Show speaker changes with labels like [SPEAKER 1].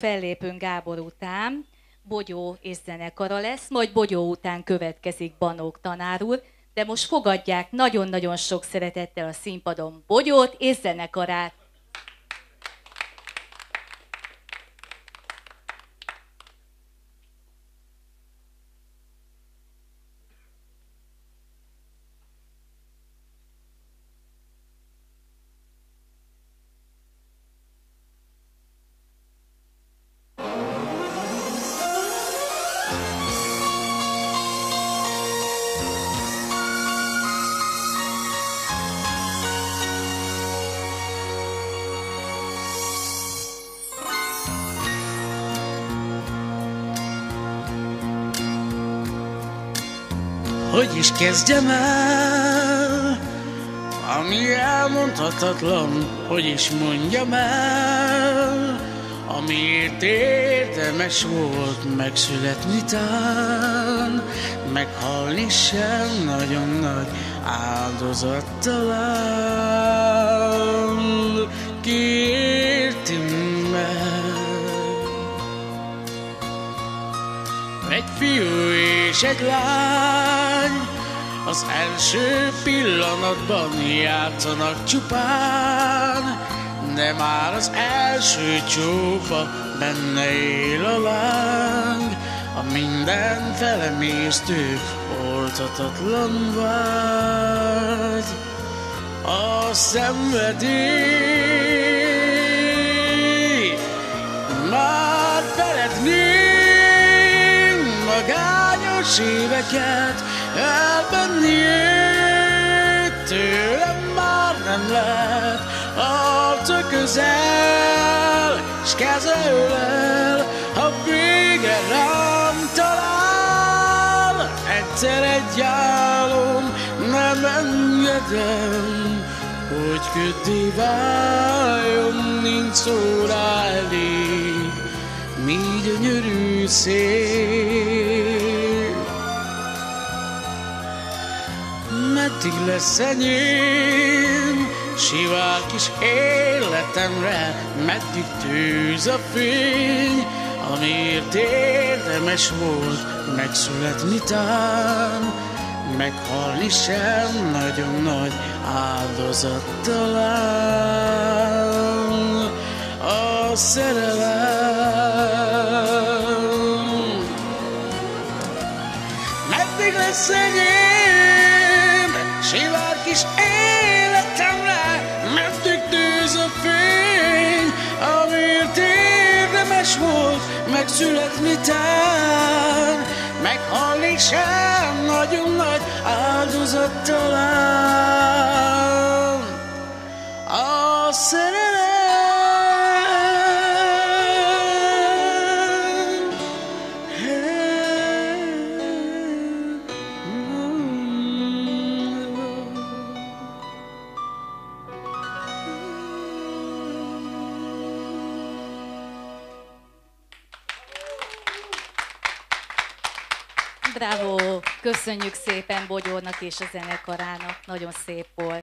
[SPEAKER 1] Fellépünk Gábor után, Bogyó és zenekara lesz, majd Bogyó után következik Banók tanár úr, de most fogadják nagyon-nagyon sok szeretettel a színpadon Bogyót és zenekarát.
[SPEAKER 2] Hogy is kezdjem el, ami elmondhatatlan, hogy is mondjam el, amiért érdemes volt megszületni tán, meghalni sem nagyon nagy áldozat talán. Kiérti meg egy fiú és egy lány, az első pillanatban játszanak csupán, de már az első csókba benne él a láng, a minden felemésztő, oldhatatlan vágy, a szenvedély. Már szeretném magányos éveket elvenni, tőlem már nem lehet arca közel, s keze ölel, ha végre rám talál. Egyszer egy álom, nem engedem, hogy köddé váljon, nincs szó rá elég, mi gyönyörű szél. Meddig lesz enyém sivár kis életemre, meddig tűz a fény, amiért érdemes volt megszületni tán, meghalni sem nagyon nagy áldozat talán. A szerelem meddig lesz enyém sivár kis életemre, meddig tűz a fény, amiért érdemes volt megszületni tán, meghalni sem nagyon nagy áldozat talán. A szerelem.
[SPEAKER 1] Bravo! Köszönjük szépen Bogyónak és a zenekarának, nagyon szép volt.